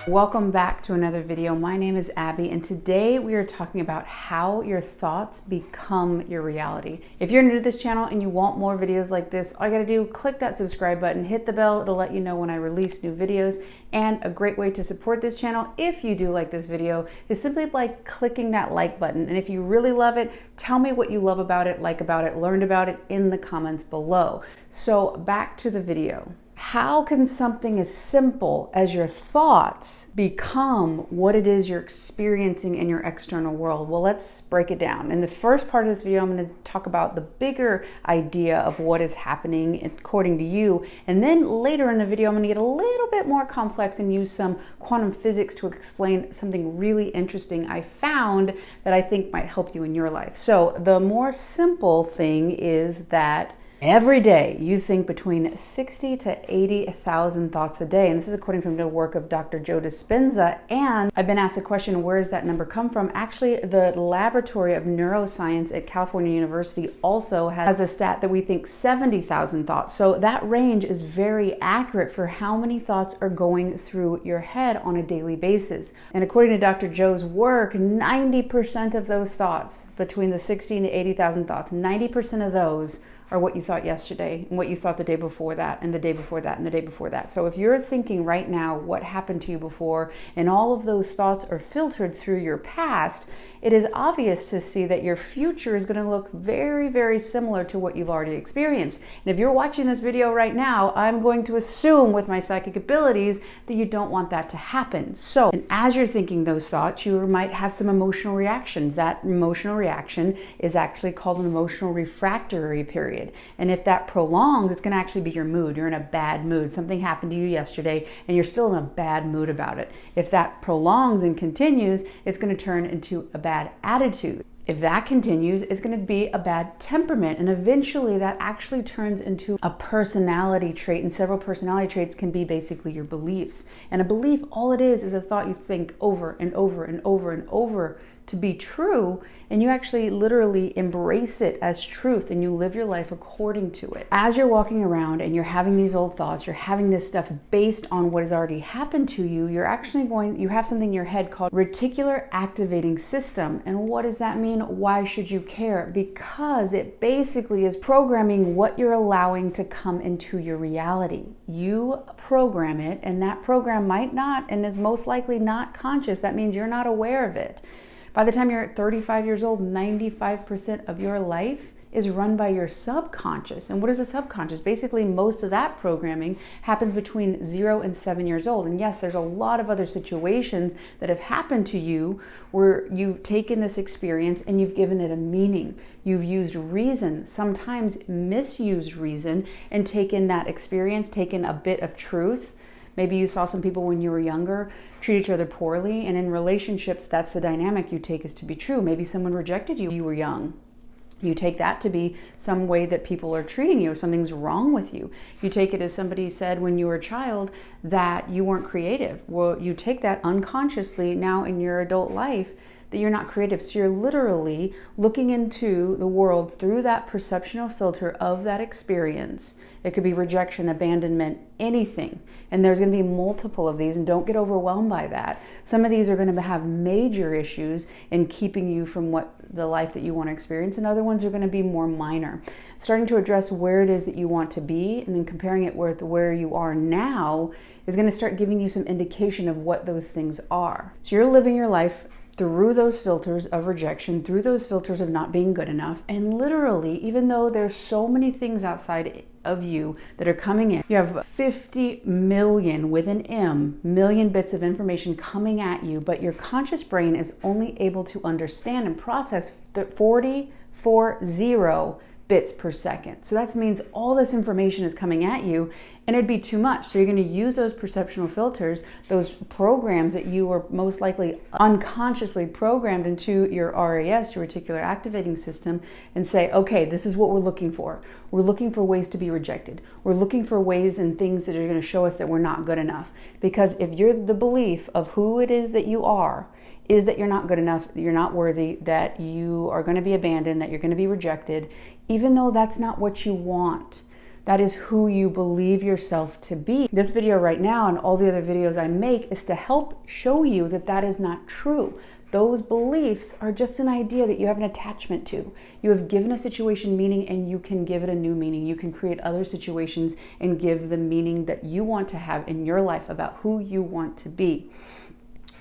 Welcome back to another video. My name is Abby, and today we are talking about how your thoughts become your reality. If you're new to this channel and you want more videos like this, all you gotta do, click that subscribe button, hit the bell, it'll let you know when I release new videos. And a great way to support this channel, if you do like this video, is simply by clicking that like button. And if you really love it, tell me what you love about it, like about it, learned about it in the comments below. So back to the video. How can something as simple as your thoughts become what it is you're experiencing in your external world? Well, let's break it down. In the first part of this video, I'm going to talk about the bigger idea of what is happening according to you. And then later in the video, I'm going to get a little bit more complex and use some quantum physics to explain something really interesting I found that I think might help you in your life. So the more simple thing is that every day you think between 60 to 80,000 thoughts a day. And this is according from the work of Dr. Joe Dispenza. And I've been asked the question, where does that number come from? Actually, the Laboratory of Neuroscience at California University also has a stat that we think 70,000 thoughts. So that range is very accurate for how many thoughts are going through your head on a daily basis. And according to Dr. Joe's work, 90% of those thoughts, between the 60 and 80,000 thoughts, 90% of those are what you thought yesterday and what you thought the day before that and the day before that and the day before that. So if you're thinking right now what happened to you before and all of those thoughts are filtered through your past, it is obvious to see that your future is going to look very, very similar to what you've already experienced. And if you're watching this video right now, I'm going to assume with my psychic abilities that you don't want that to happen. So, and as you're thinking those thoughts, you might have some emotional reactions. That emotional reaction is actually called an emotional refractory period. And if that prolongs, it's going to actually be your mood. You're in a bad mood. Something happened to you yesterday and you're still in a bad mood about it. If that prolongs and continues, it's going to turn into a bad attitude. If that continues, it's going to be a bad temperament, and eventually that actually turns into a personality trait, and several personality traits can be basically your beliefs. And a belief, all it is a thought you think over and over and over and over to be true, and you actually literally embrace it as truth and you live your life according to it. As you're walking around and you're having these old thoughts, you're having this stuff based on what has already happened to you, you have something in your head called Reticular activating system. And what does that mean? Why should you care? Because it basically is programming what you're allowing to come into your reality. You program it, and that program might not and is most likely not conscious. That means you're not aware of it. By the time you're at 35 years old, 95% of your life is run by your subconscious. And what is the subconscious? Basically, most of that programming happens between 0 and 7 years old. And yes, there's a lot of other situations that have happened to you where you've taken this experience and you've given it a meaning. You've used reason, sometimes misused reason, and taken that experience, taken a bit of truth. Maybe you saw some people when you were younger treat each other poorly, and in relationships, that's the dynamic you take as to be true. Maybe someone rejected you when you were young. You take that to be some way that people are treating you, or something's wrong with you. You take it as somebody said when you were a child that you weren't creative. Well, you take that unconsciously now in your adult life that you're not creative. So you're literally looking into the world through that perceptual filter of that experience. It could be rejection, abandonment, anything. And there's going to be multiple of these, and don't get overwhelmed by that. Some of these are going to have major issues in keeping you from the life that you want to experience, and other ones are going to be more minor. Starting to address where it is that you want to be and then comparing it with where you are now is going to start giving you some indication of what those things are. So you're living your life through those filters of rejection, through those filters of not being good enough. And literally, even though there's so many things outside of you that are coming in, you have 50 million, with an M, million bits of information coming at you, but your conscious brain is only able to understand and process 40 bits per second. So that means all this information is coming at you, and it'd be too much. So you're going to use those perceptual filters, those programs that you were most likely unconsciously programmed into your RAS, your reticular activating system, and say, okay, this is what we're looking for. We're looking for ways to be rejected. We're looking for ways and things that are going to show us that we're not good enough. Because if you're the belief of who it is that you are, is that you're not good enough, that you're not worthy, that you are going to be abandoned, that you're going to be rejected, even though that's not what you want. That is who you believe yourself to be. This video right now and all the other videos I make is to help show you that that is not true. Those beliefs are just an idea that you have an attachment to. You have given a situation meaning and you can give it a new meaning. You can create other situations and give the meaning that you want to have in your life about who you want to be.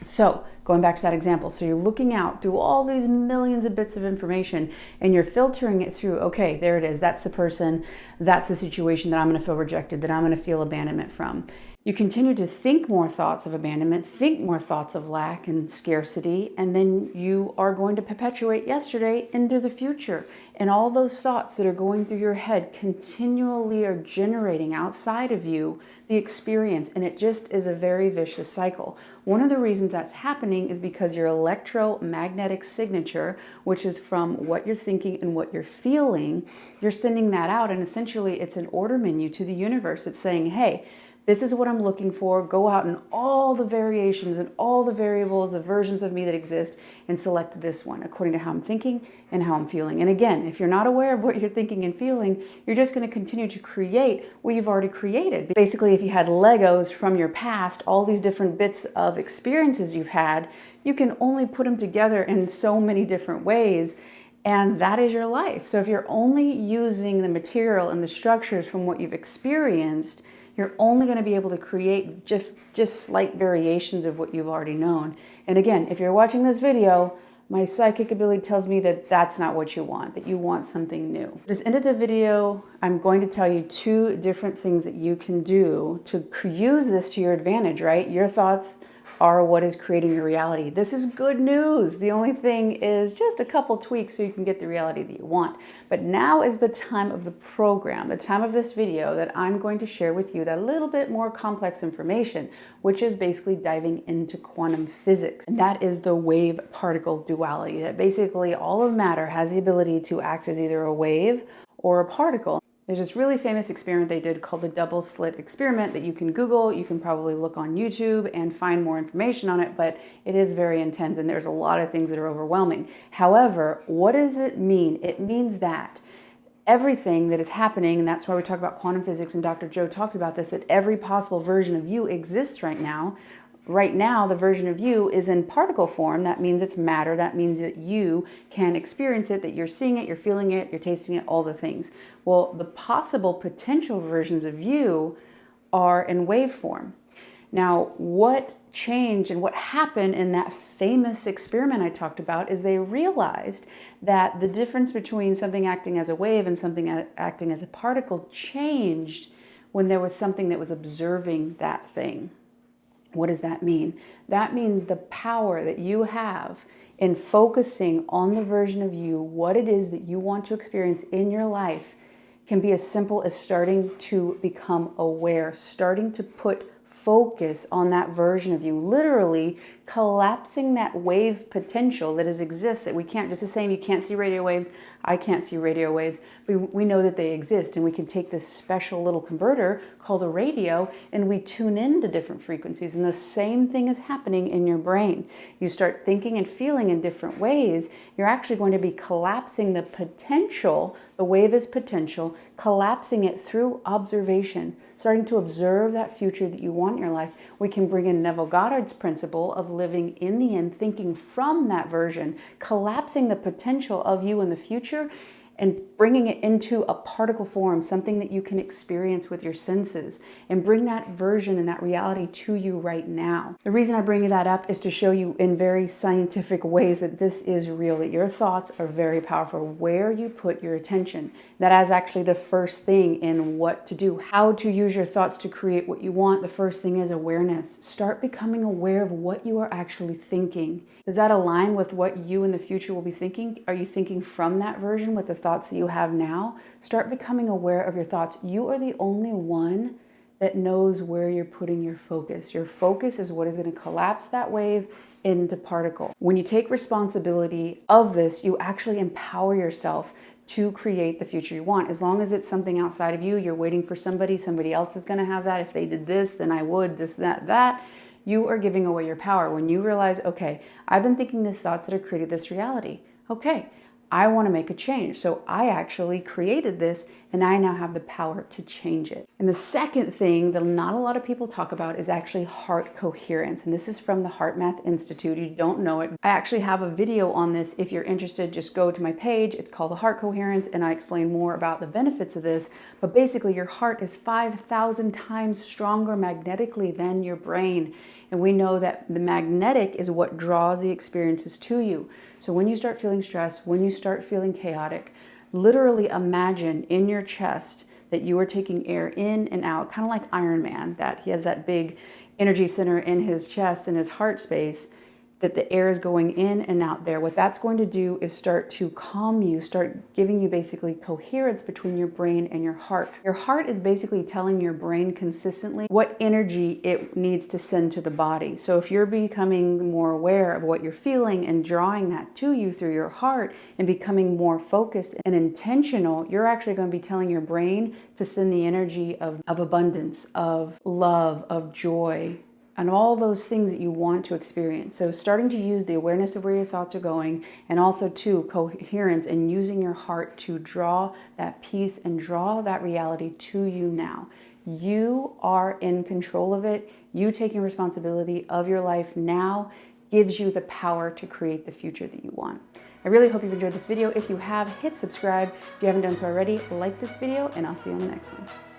So going back to that example, so you're looking out through all these millions of bits of information and you're filtering it through, okay, there it is. That's the person, that's the situation that I'm going to feel rejected, that I'm going to feel abandonment from. You continue to think more thoughts of abandonment, think more thoughts of lack and scarcity, and then you are going to perpetuate yesterday into the future. And all those thoughts that are going through your head continually are generating outside of you the experience, and it just is a very vicious cycle. One of the reasons that's happening is because your electromagnetic signature, which is from what you're thinking and what you're feeling, you're sending that out, and essentially it's an order menu to the universe. It's saying, hey, this is what I'm looking for. Go out in all the variations and all the variables, the versions of me that exist, and select this one according to how I'm thinking and how I'm feeling. And again, if you're not aware of what you're thinking and feeling, you're just going to continue to create what you've already created. Basically, if you had Legos from your past, all these different bits of experiences you've had, you can only put them together in so many different ways. And that is your life. So if you're only using the material and the structures from what you've experienced, you're only going to be able to create just slight variations of what you've already known. And again, if you're watching this video, my psychic ability tells me that that's not what you want, that you want something new. At this end of the video, I'm going to tell you 2 different things that you can do to use this to your advantage, right? Your thoughts are what is creating your reality. This is good news. The only thing is just a couple tweaks so you can get the reality that you want. But now is the time of the program, the time of this video that I'm going to share with you that little bit more complex information, which is basically diving into quantum physics. And that is the wave-particle duality, that basically all of matter has the ability to act as either a wave or a particle. There's this really famous experiment they did called the double slit experiment that you can Google. You can probably look on YouTube and find more information on it, but it is very intense and there's a lot of things that are overwhelming. However, what does it mean? It means that everything that is happening, and that's why we talk about quantum physics, and Dr. Joe talks about this, that every possible version of you exists right now. Right now, the version of you is in particle form. That means it's matter. That means that you can experience it, that you're seeing it, you're feeling it, you're tasting it, all the things. Well, the possible potential versions of you are in wave form. Now, what changed and what happened in that famous experiment I talked about is they realized that the difference between something acting as a wave and something acting as a particle changed when there was something that was observing that thing. What does that mean? That means the power that you have in focusing on the version of you, what it is that you want to experience in your life, can be as simple as starting to become aware, starting to put focus on that version of you, literally collapsing that wave potential that exists, that we can't, just the same, you can't see radio waves, I can't see radio waves, but we know that they exist, and we can take this special little converter called a radio and we tune into different frequencies, and the same thing is happening in your brain. You start thinking and feeling in different ways, you're actually going to be collapsing the potential, the wave is potential, collapsing it through observation, starting to observe that future that you want in your life. We can bring in Neville Goddard's principle of living in the end, thinking from that version, collapsing the potential of you in the future and bringing it into a particle form, something that you can experience with your senses, and bring that version and that reality to you right now. The reason I bring that up is to show you in very scientific ways that this is real, that your thoughts are very powerful. Where you put your attention, that is actually the first thing in what to do, how to use your thoughts to create what you want. The first thing is awareness. Start becoming aware of what you are actually thinking. Does that align with what you in the future will be thinking? Are you thinking from that version with the thoughts that you have now? Start becoming aware of your thoughts. You are the only one that knows where you're putting your focus. Your focus is what is going to collapse that wave into particle. When you take responsibility of this, you actually empower yourself to create the future you want. As long as it's something outside of you, you're waiting for somebody else is going to have that. If they did this, then I would, this, that. You are giving away your power. When you realize, okay, I've been thinking these thoughts that have created this reality. Okay, I want to make a change. So I actually created this, and I now have the power to change it. And the second thing that not a lot of people talk about is actually heart coherence. And this is from the Heart Math Institute. You don't know it. I actually have a video on this. If you're interested, just go to my page. It's called the Heart Coherence, and I explain more about the benefits of this. But basically, your heart is 5,000 times stronger magnetically than your brain. And we know that the magnetic is what draws the experiences to you. So when you start feeling stressed, when you start feeling chaotic, literally imagine in your chest that you are taking air in and out, kind of like Iron Man, that he has that big energy center in his chest, in his heart space, that the air is going in and out there. What that's going to do is start to calm you, start giving you basically coherence between your brain and your heart. Your heart is basically telling your brain consistently what energy it needs to send to the body. So if you're becoming more aware of what you're feeling and drawing that to you through your heart and becoming more focused and intentional, you're actually going to be telling your brain to send the energy of abundance, of love, of joy, and all those things that you want to experience. So starting to use the awareness of where your thoughts are going, and also to coherence and using your heart to draw that peace and draw that reality to you now. You are in control of it. You taking responsibility of your life now gives you the power to create the future that you want. I really hope you've enjoyed this video. If you have, hit subscribe. If you haven't done so already, like this video, and I'll see you on the next one.